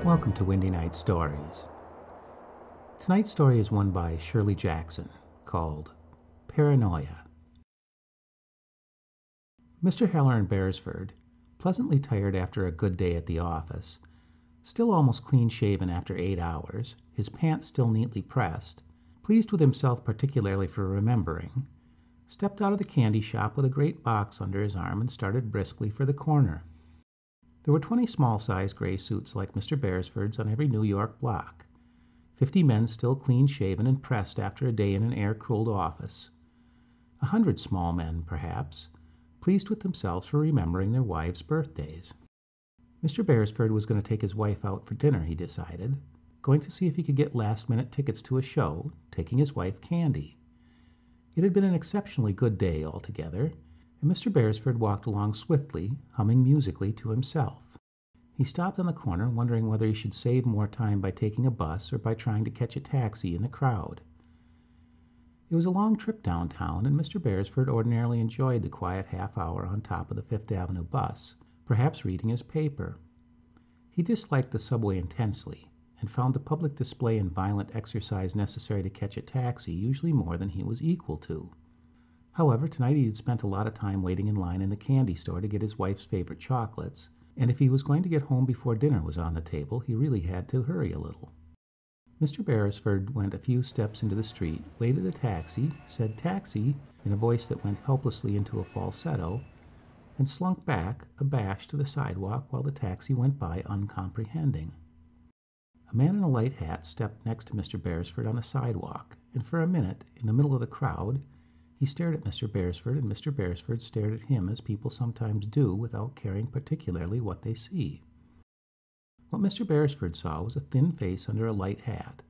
Welcome to Windy Night Stories. Tonight's story is one by Shirley Jackson, called Paranoia. Mr. Heller in Beresford, pleasantly tired after a good day at the office, still almost clean-shaven after 8 hours, his pants still neatly pressed, pleased with himself particularly for remembering, stepped out of the candy shop with a great box under his arm and started briskly for the corner. There were 20 small-sized gray suits like Mr. Beresford's on every New York block, 50 men still clean-shaven and pressed after a day in an air-cooled office, 100 small men, perhaps, pleased with themselves for remembering their wives' birthdays. Mr. Beresford was going to take his wife out for dinner, he decided, going to see if he could get last-minute tickets to a show, taking his wife candy. It had been an exceptionally good day altogether, and Mr. Beresford walked along swiftly, humming musically to himself. He stopped on the corner, wondering whether he should save more time by taking a bus or by trying to catch a taxi in the crowd. It was a long trip downtown, and Mr. Beresford ordinarily enjoyed the quiet half-hour on top of the Fifth Avenue bus, perhaps reading his paper. He disliked the subway intensely, and found the public display and violent exercise necessary to catch a taxi usually more than he was equal to. However, tonight he had spent a lot of time waiting in line in the candy store to get his wife's favorite chocolates, and if he was going to get home before dinner was on the table, he really had to hurry a little. Mr. Beresford went a few steps into the street, waited a taxi, said "taxi" in a voice that went helplessly into a falsetto, and slunk back, abashed, to the sidewalk while the taxi went by uncomprehending. A man in a light hat stepped next to Mr. Beresford on the sidewalk, and for a minute, in the middle of the crowd, he stared at Mr. Beresford, and Mr. Beresford stared at him as people sometimes do without caring particularly what they see. What Mr. Beresford saw was a thin face under a light hat,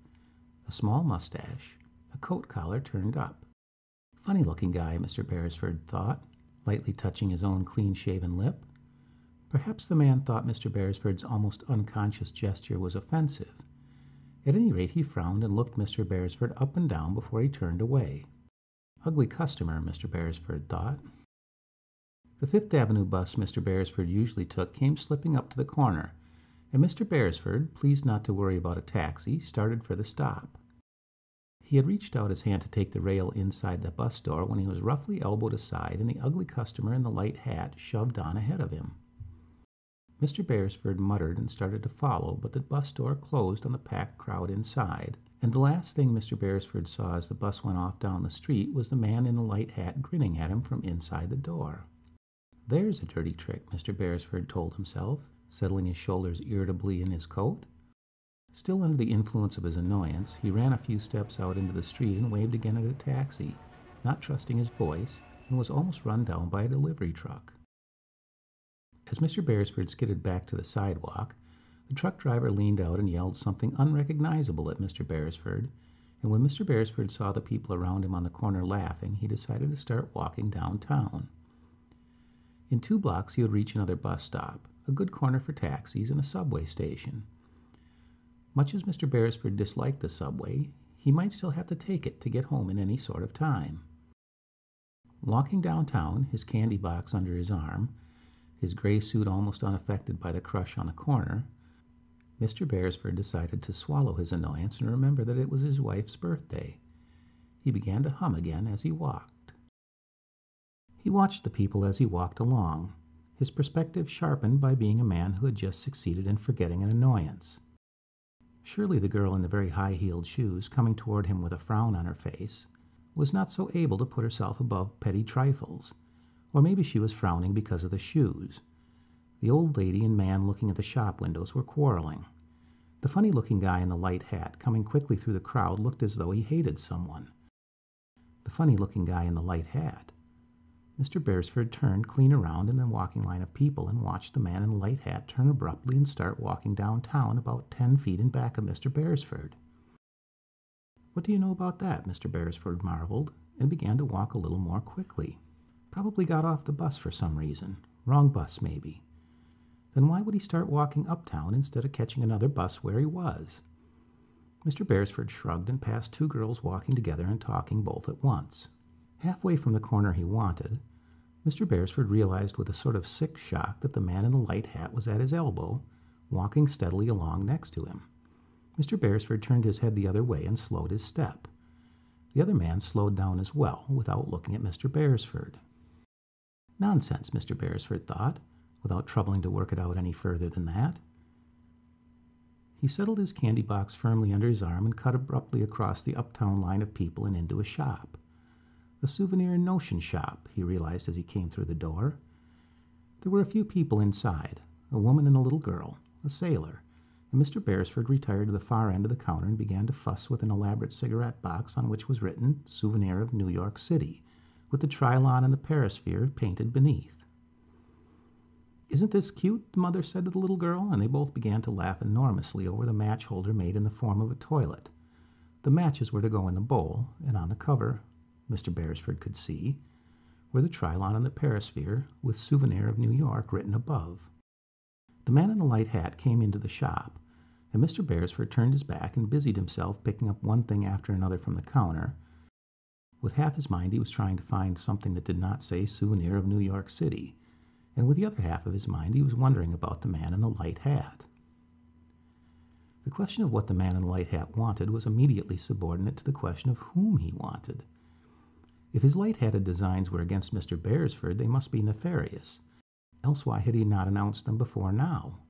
a small mustache, a coat collar turned up. Funny-looking guy, Mr. Beresford thought, lightly touching his own clean-shaven lip. Perhaps the man thought Mr. Beresford's almost unconscious gesture was offensive. At any rate, he frowned and looked Mr. Beresford up and down before he turned away. Ugly customer, Mr. Beresford thought. The Fifth Avenue bus Mr. Beresford usually took came slipping up to the corner, and Mr. Beresford, pleased not to worry about a taxi, started for the stop. He had reached out his hand to take the rail inside the bus door when he was roughly elbowed aside and the ugly customer in the light hat shoved on ahead of him. Mr. Beresford muttered and started to follow, but the bus door closed on the packed crowd inside, and the last thing Mr. Beresford saw as the bus went off down the street was the man in the light hat grinning at him from inside the door. There's a dirty trick, Mr. Beresford told himself, settling his shoulders irritably in his coat. Still under the influence of his annoyance, he ran a few steps out into the street and waved again at a taxi, not trusting his voice, and was almost run down by a delivery truck. As Mr. Beresford skidded back to the sidewalk, the truck driver leaned out and yelled something unrecognizable at Mr. Beresford, and when Mr. Beresford saw the people around him on the corner laughing, he decided to start walking downtown. In 2 blocks he would reach another bus stop, a good corner for taxis, and a subway station. Much as Mr. Beresford disliked the subway, he might still have to take it to get home in any sort of time. Walking downtown, his candy box under his arm, his gray suit almost unaffected by the crush on the corner, Mr. Beresford decided to swallow his annoyance and remember that it was his wife's birthday. He began to hum again as he walked. He watched the people as he walked along, his perspective sharpened by being a man who had just succeeded in forgetting an annoyance. Surely the girl in the very high-heeled shoes, coming toward him with a frown on her face, was not so able to put herself above petty trifles, or maybe she was frowning because of the shoes. The old lady and man looking at the shop windows were quarreling. The funny-looking guy in the light hat, coming quickly through the crowd, looked as though he hated someone. The funny-looking guy in the light hat. Mr. Beresford turned clean around in the walking line of people and watched the man in the light hat turn abruptly and start walking downtown about 10 feet in back of Mr. Beresford. "What do you know about that?" Mr. Beresford marveled, and began to walk a little more quickly. Probably got off the bus for some reason. Wrong bus, maybe. Then why would he start walking uptown instead of catching another bus where he was? Mr. Beresford shrugged and passed 2 girls walking together and talking both at once. Halfway from the corner he wanted, Mr. Beresford realized with a sort of sick shock that the man in the light hat was at his elbow, walking steadily along next to him. Mr. Beresford turned his head the other way and slowed his step. The other man slowed down as well, without looking at Mr. Beresford. Nonsense, Mr. Beresford thought, without troubling to work it out any further than that. He settled his candy box firmly under his arm and cut abruptly across the uptown line of people and into a shop. A souvenir and notion shop, he realized as he came through the door. There were a few people inside, a woman and a little girl, a sailor, and Mr. Beresford retired to the far end of the counter and began to fuss with an elaborate cigarette box on which was written, "Souvenir of New York City," with the Trilon and the Perisphere painted beneath. "Isn't this cute?" the mother said to the little girl, and they both began to laugh enormously over the match holder made in the form of a toilet. The matches were to go in the bowl, and on the cover, Mr. Beresford could see, were the Trilon and the Perisphere, with "Souvenir of New York" written above. The man in the light hat came into the shop, and Mr. Beresford turned his back and busied himself picking up one thing after another from the counter. With half his mind he was trying to find something that did not say "Souvenir of New York City," and with the other half of his mind he was wondering about the man in the light hat. The question of what the man in the light hat wanted was immediately subordinate to the question of whom he wanted. If his light-hatted designs were against Mr. Beresford, they must be nefarious. Else why had he not announced them before now?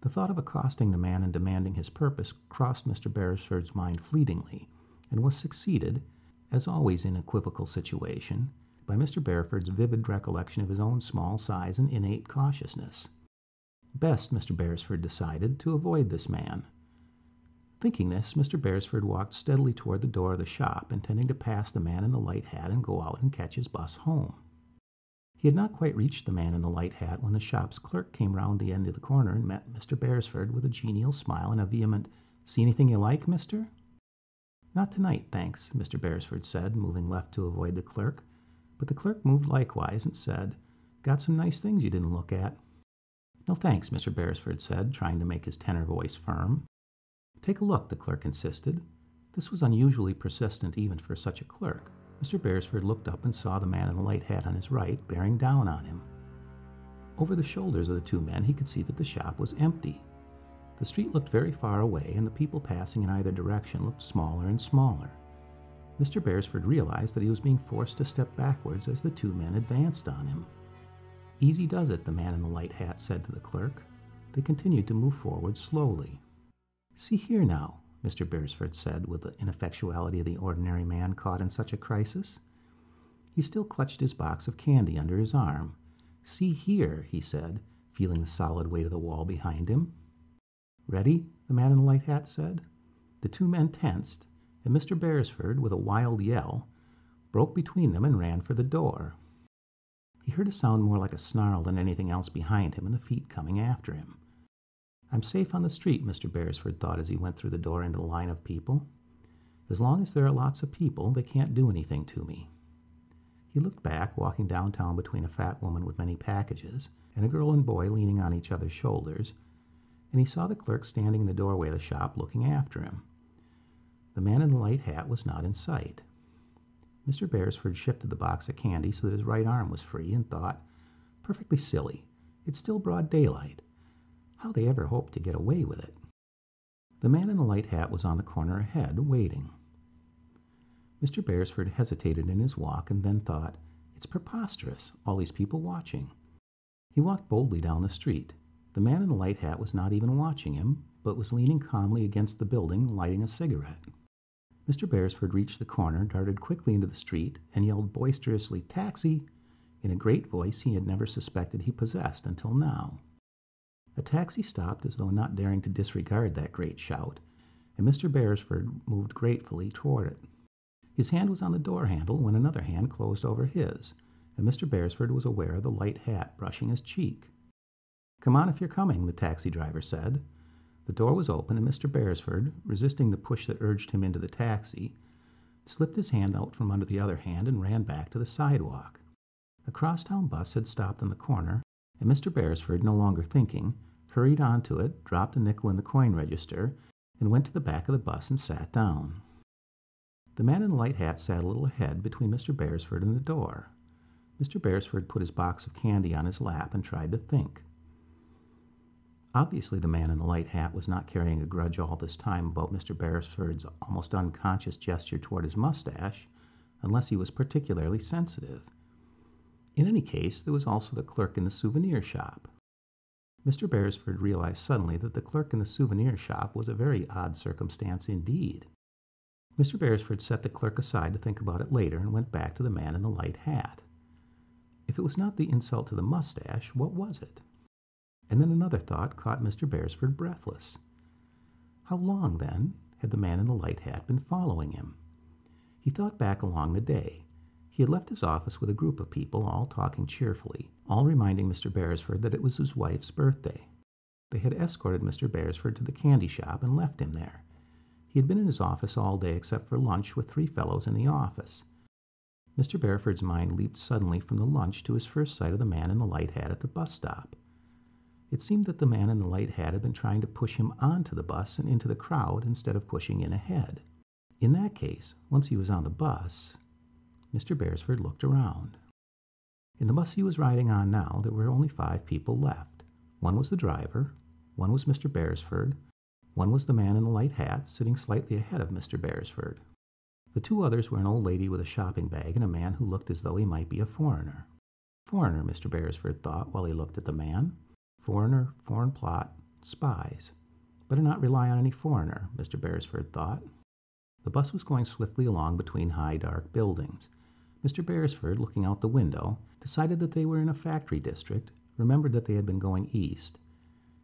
The thought of accosting the man and demanding his purpose crossed Mr. Beresford's mind fleetingly, and was succeeded, as always in equivocal situation, by Mr. Beresford's vivid recollection of his own small size and innate cautiousness. Best, Mr. Beresford decided, to avoid this man. Thinking this, Mr. Beresford walked steadily toward the door of the shop, intending to pass the man in the light hat and go out and catch his bus home. He had not quite reached the man in the light hat when the shop's clerk came round the end of the corner and met Mr. Beresford with a genial smile and a vehement, "See anything you like, mister?" "Not tonight, thanks," Mr. Beresford said, moving left to avoid the clerk. But the clerk moved likewise and said, "Got some nice things you didn't look at." "No thanks," Mr. Beresford said, trying to make his tenor voice firm. "Take a look," the clerk insisted. This was unusually persistent even for such a clerk. Mr. Beresford looked up and saw the man in the light hat on his right bearing down on him. Over the shoulders of the two men he could see that the shop was empty. The street looked very far away, and the people passing in either direction looked smaller and smaller. Mr. Beresford realized that he was being forced to step backwards as the two men advanced on him. "Easy does it," the man in the light hat said to the clerk. They continued to move forward slowly. "See here now," Mr. Beresford said with the ineffectuality of the ordinary man caught in such a crisis. He still clutched his box of candy under his arm. "See here," he said, feeling the solid weight of the wall behind him. "Ready?" the man in the light hat said. The two men tensed, and Mr. Beresford, with a wild yell, broke between them and ran for the door. He heard a sound more like a snarl than anything else behind him and the feet coming after him. "I'm safe on the street," Mr. Beresford thought as he went through the door into the line of people. "As long as there are lots of people, they can't do anything to me." He looked back, walking downtown between a fat woman with many packages and a girl and boy leaning on each other's shoulders, and he saw the clerk standing in the doorway of the shop looking after him. The man in the light hat was not in sight. Mr. Beresford shifted the box of candy so that his right arm was free and thought, "Perfectly silly. It's still broad daylight. How they ever hoped to get away with it." The man in the light hat was on the corner ahead, waiting. Mr. Beresford hesitated in his walk and then thought, "It's preposterous, all these people watching." He walked boldly down the street. The man in the light hat was not even watching him, but was leaning calmly against the building, lighting a cigarette. Mr. Beresford reached the corner, darted quickly into the street, and yelled boisterously, "Taxi!" in a great voice he had never suspected he possessed until now. A taxi stopped as though not daring to disregard that great shout, and Mr. Beresford moved gratefully toward it. His hand was on the door handle when another hand closed over his, and Mr. Beresford was aware of the light hat brushing his cheek. "Come on if you're coming," the taxi driver said. The door was open, and Mr. Beresford, resisting the push that urged him into the taxi, slipped his hand out from under the other hand and ran back to the sidewalk. A crosstown bus had stopped on the corner, and Mr. Beresford, no longer thinking, hurried onto it, dropped a nickel in the coin register, and went to the back of the bus and sat down. The man in the light hat sat a little ahead between Mr. Beresford and the door. Mr. Beresford put his box of candy on his lap and tried to think. Obviously, the man in the light hat was not carrying a grudge all this time about Mr. Beresford's almost unconscious gesture toward his mustache, unless he was particularly sensitive. In any case, there was also the clerk in the souvenir shop. Mr. Beresford realized suddenly that the clerk in the souvenir shop was a very odd circumstance indeed. Mr. Beresford set the clerk aside to think about it later and went back to the man in the light hat. If it was not the insult to the mustache, what was it? And then another thought caught Mr. Beresford breathless. How long, then, had the man in the light hat been following him? He thought back along the day. He had left his office with a group of people, all talking cheerfully, all reminding Mr. Beresford that it was his wife's birthday. They had escorted Mr. Beresford to the candy shop and left him there. He had been in his office all day except for lunch with 3 fellows in the office. Mr. Beresford's mind leaped suddenly from the lunch to his first sight of the man in the light hat at the bus stop. It seemed that the man in the light hat had been trying to push him onto the bus and into the crowd instead of pushing in ahead. In that case, once he was on the bus, Mr. Beresford looked around. In the bus he was riding on now, there were only 5 people left. One was the driver, one was Mr. Beresford, one was the man in the light hat, sitting slightly ahead of Mr. Beresford. The 2 others were an old lady with a shopping bag and a man who looked as though he might be a foreigner. Foreigner, Mr. Beresford thought while he looked at the man. Foreigner, foreign plot, spies. Better not rely on any foreigner, Mr. Beresford thought. The bus was going swiftly along between high, dark buildings. Mr. Beresford, looking out the window, decided that they were in a factory district, remembered that they had been going east,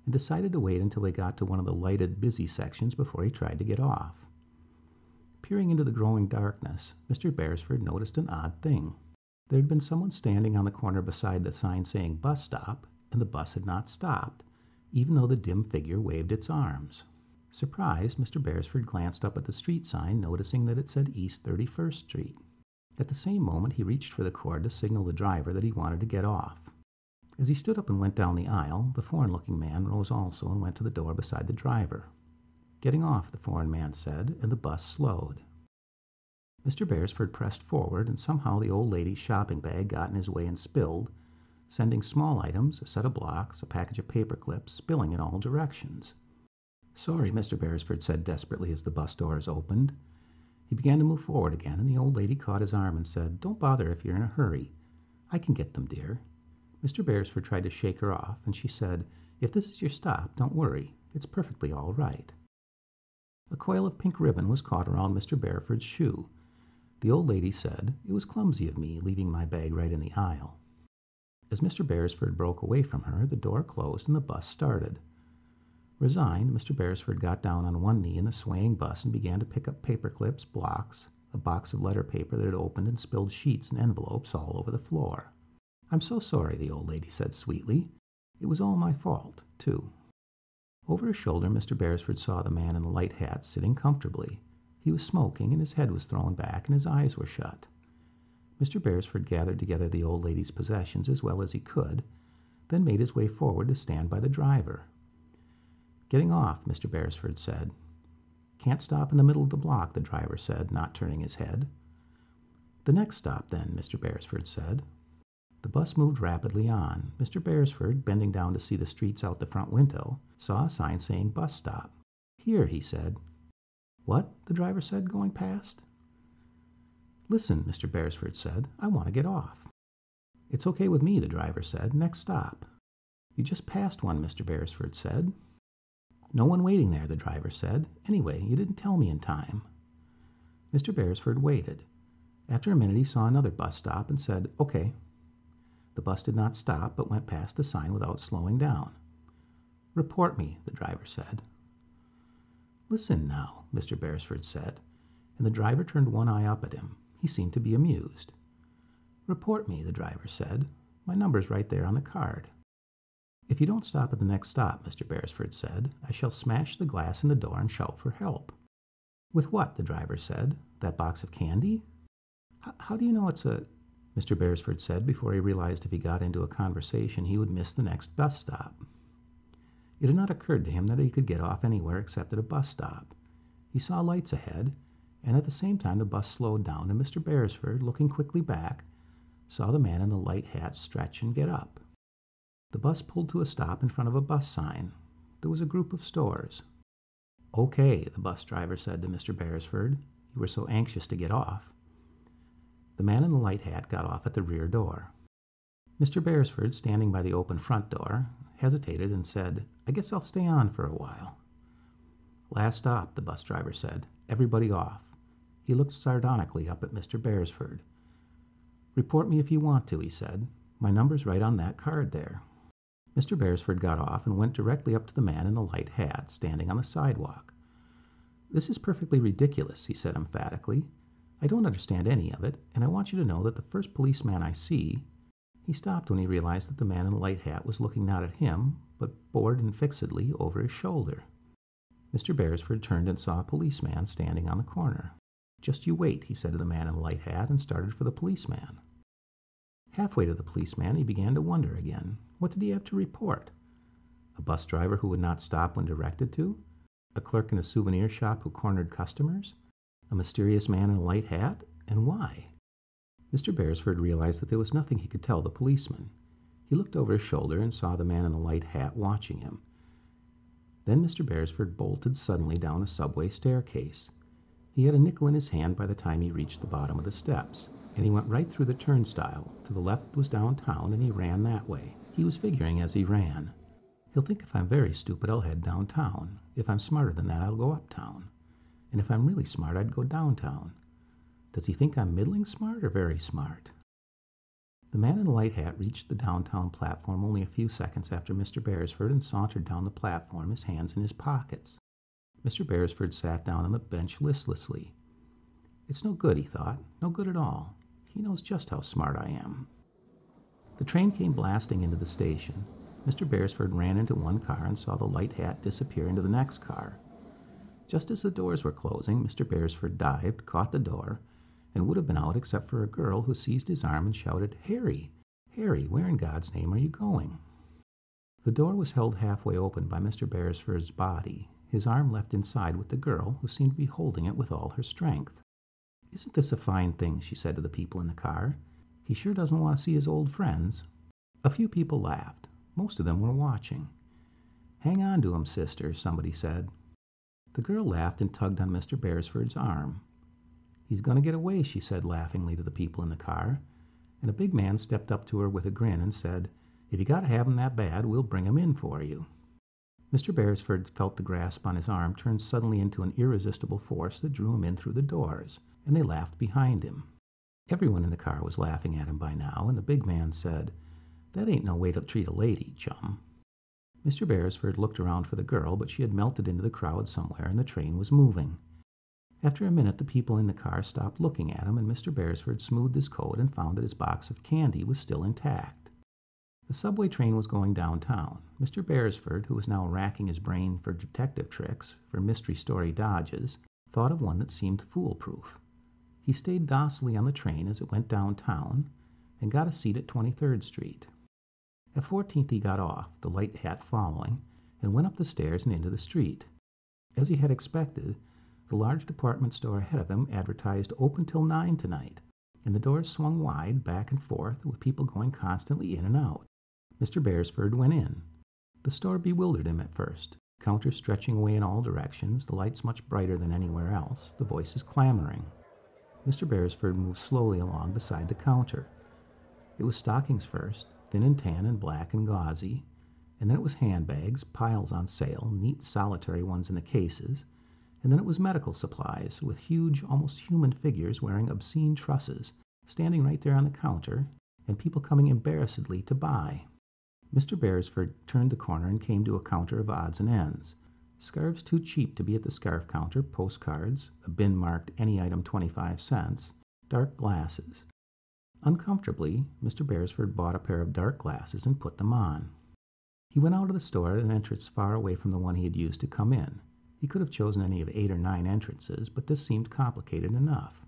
and decided to wait until they got to one of the lighted, busy sections before he tried to get off. Peering into the growing darkness, Mr. Beresford noticed an odd thing. There had been someone standing on the corner beside the sign saying bus stop, and the bus had not stopped, even though the dim figure waved its arms. Surprised, Mr. Beresford glanced up at the street sign, noticing that it said East 31st Street. At the same moment, he reached for the cord to signal the driver that he wanted to get off. As he stood up and went down the aisle, the foreign-looking man rose also and went to the door beside the driver. Getting off, the foreign man said, and the bus slowed. Mr. Beresford pressed forward, and somehow the old lady's shopping bag got in his way and spilled, sending small items, a set of blocks, a package of paper clips, spilling in all directions. "Sorry," Mr. Beresford said desperately as the bus doors opened. He began to move forward again, and the old lady caught his arm and said, "Don't bother if you're in a hurry. I can get them, dear." Mr. Beresford tried to shake her off, and she said, "If this is your stop, don't worry. It's perfectly all right." A coil of pink ribbon was caught around Mr. Beresford's shoe. The old lady said, "It was clumsy of me, leaving my bag right in the aisle." As Mr. Beresford broke away from her, the door closed and the bus started. Resigned, Mr. Beresford got down on one knee in the swaying bus and began to pick up paper clips, blocks, a box of letter paper that had opened and spilled sheets and envelopes all over the floor. "I'm so sorry," the old lady said sweetly. "It was all my fault, too." Over his shoulder, Mr. Beresford saw the man in the light hat sitting comfortably. He was smoking, and his head was thrown back, and his eyes were shut. Mr. Beresford gathered together the old lady's possessions as well as he could, then made his way forward to stand by the driver. "Getting off," Mr. Beresford said. "Can't stop in the middle of the block," the driver said, not turning his head. "The next stop, then," Mr. Beresford said. The bus moved rapidly on. Mr. Beresford, bending down to see the streets out the front window, saw a sign saying bus stop. "Here," he said. "What?" the driver said, going past. "Listen," Mr. Beresford said. "I want to get off." "It's okay with me," the driver said. "Next stop." "You just passed one," Mr. Beresford said. "No one waiting there," the driver said. "Anyway, you didn't tell me in time." Mr. Beresford waited. After a minute, he saw another bus stop and said, "Okay." The bus did not stop, but went past the sign without slowing down. "Report me," the driver said. "Listen now," Mr. Beresford said, and the driver turned one eye up at him. He seemed to be amused. "Report me," the driver said. "My number's right there on the card." "If you don't stop at the next stop," Mr. Beresford said, "I shall smash the glass in the door and shout for help." "With what?" the driver said. "That box of candy?" How do you know it's a—" Mr. Beresford said before he realized if he got into a conversation he would miss the next bus stop. It had not occurred to him that he could get off anywhere except at a bus stop. He saw lights ahead, and at the same time the bus slowed down, and Mr. Beresford, looking quickly back, saw the man in the light hat stretch and get up. The bus pulled to a stop in front of a bus sign. there was a group of stores. "Okay," the bus driver said to Mr. Beresford. "You were so anxious to get off." The man in the light hat got off at the rear door. Mr. Beresford, standing by the open front door, hesitated and said, "I guess I'll stay on for a while." "Last stop," the bus driver said. "Everybody off." He looked sardonically up at Mr. Beresford. "Report me if you want to," he said. "My number's right on that card there." Mr. Beresford got off and went directly up to the man in the light hat, standing on the sidewalk. "This is perfectly ridiculous," he said emphatically. "I don't understand any of it, and I want you to know that the first policeman I see—" He stopped when he realized that the man in the light hat was looking not at him, but bored and fixedly over his shoulder. Mr. Beresford turned and saw a policeman standing on the corner. "Just you wait," he said to the man in the light hat, and started for the policeman. Halfway to the policeman, he began to wonder again. What did he have to report? A bus driver who would not stop when directed to? A clerk in a souvenir shop who cornered customers? A mysterious man in a light hat? And why? Mr. Beresford realized that there was nothing he could tell the policeman. He looked over his shoulder and saw the man in the light hat watching him. Then Mr. Beresford bolted suddenly down a subway staircase. He had a nickel in his hand by the time he reached the bottom of the steps, and he went right through the turnstile. To the left was downtown, and he ran that way. He was figuring as he ran, "He'll think if I'm very stupid, I'll head downtown. If I'm smarter than that, I'll go uptown. And if I'm really smart, I'd go downtown. Does he think I'm middling smart or very smart?" The man in the light hat reached the downtown platform only a few seconds after Mr. Beresford and sauntered down the platform, his hands in his pockets. Mr. Beresford sat down on the bench listlessly. "It's no good," he thought. "No good at all. He knows just how smart I am." The train came blasting into the station. Mr. Beresford ran into one car and saw the light hat disappear into the next car. Just as the doors were closing, Mr. Beresford dived, caught the door, and would have been out except for a girl who seized his arm and shouted, "Harry! Harry, where in God's name are you going?" The door was held halfway open by Mr. Beresford's body, his arm left inside with the girl, who seemed to be holding it with all her strength. "Isn't this a fine thing?" she said to the people in the car. "He sure doesn't want to see his old friends." A few people laughed. Most of them were watching. "Hang on to him, sister," somebody said. The girl laughed and tugged on Mr. Beresford's arm. "He's going to get away," she said laughingly to the people in the car, and a big man stepped up to her with a grin and said, "If you got to have him that bad, we'll bring him in for you." Mr. Beresford felt the grasp on his arm turn suddenly into an irresistible force that drew him in through the doors, and they laughed behind him. Everyone in the car was laughing at him by now, and the big man said, "That ain't no way to treat a lady, chum." Mr. Beresford looked around for the girl, but she had melted into the crowd somewhere, and the train was moving. After a minute, the people in the car stopped looking at him, and Mr. Beresford smoothed his coat and found that his box of candy was still intact. The subway train was going downtown. Mr. Beresford, who was now racking his brain for detective tricks, for mystery story dodges, thought of one that seemed foolproof. He stayed docilely on the train as it went downtown and got a seat at 23rd Street. At 14th he got off, the light hat following, and went up the stairs and into the street. As he had expected, the large department store ahead of him advertised "Open till 9 tonight," and the doors swung wide, back and forth, with people going constantly in and out. Mr. Beresford went in. The store bewildered him at first. Counters stretching away in all directions, the lights much brighter than anywhere else, the voices clamoring. Mr. Beresford moved slowly along beside the counter. It was stockings first, thin and tan and black and gauzy, and then it was handbags, piles on sale, neat solitary ones in the cases, and then it was medical supplies, with huge, almost human figures wearing obscene trusses, standing right there on the counter, and people coming embarrassedly to buy. Mr. Beresford turned the corner and came to a counter of odds and ends. Scarves too cheap to be at the scarf counter, postcards, a bin marked any item 25 cents, dark glasses. Uncomfortably, Mr. Beresford bought a pair of dark glasses and put them on. He went out of the store at an entrance far away from the one he had used to come in. He could have chosen any of 8 or 9 entrances, but this seemed complicated enough.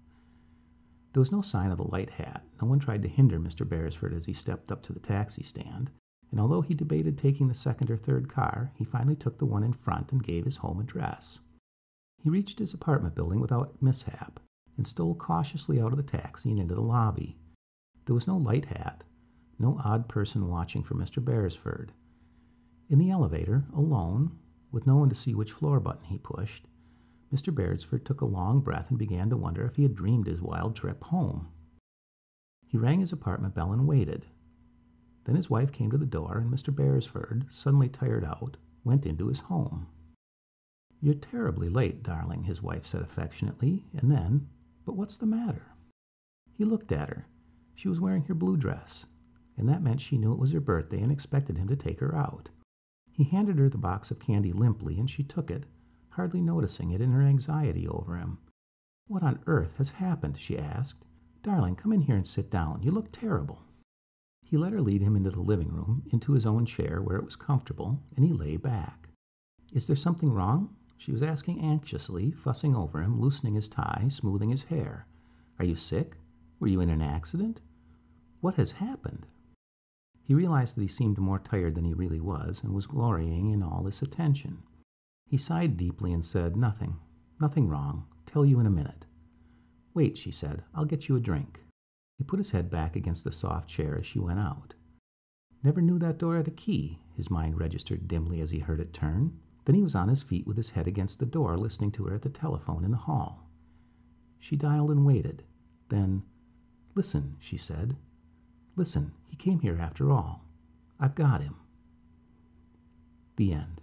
There was no sign of the light hat. No one tried to hinder Mr. Beresford as he stepped up to the taxi stand, and although he debated taking the second or third car, he finally took the one in front and gave his home address. He reached his apartment building without mishap, and stole cautiously out of the taxi and into the lobby. There was no light hat, no odd person watching for Mr. Beresford. In the elevator, alone, with no one to see which floor button he pushed, Mr. Beresford took a long breath and began to wonder if he had dreamed his wild trip home. He rang his apartment bell and waited. Then his wife came to the door, and Mr. Beresford, suddenly tired out, went into his home. "You're terribly late, darling," his wife said affectionately, and then, "But what's the matter?" He looked at her. She was wearing her blue dress, and that meant she knew it was her birthday and expected him to take her out. He handed her the box of candy limply, and she took it, hardly noticing it in her anxiety over him. "What on earth has happened?" she asked. "Darling, come in here and sit down. You look terrible." He let her lead him into the living room, into his own chair where it was comfortable, and he lay back. "Is there something wrong?" she was asking anxiously, fussing over him, loosening his tie, smoothing his hair. "Are you sick? Were you in an accident? What has happened?" He realized that he seemed more tired than he really was, and was glorying in all this attention. He sighed deeply and said, "Nothing. Nothing wrong. Tell you in a minute." "Wait," she said. "I'll get you a drink." He put his head back against the soft chair as she went out. "Never knew that door had a key," his mind registered dimly as he heard it turn. Then he was on his feet with his head against the door, listening to her at the telephone in the hall. She dialed and waited. Then, "Listen," she said. "Listen, he came here after all. I've got him." The end.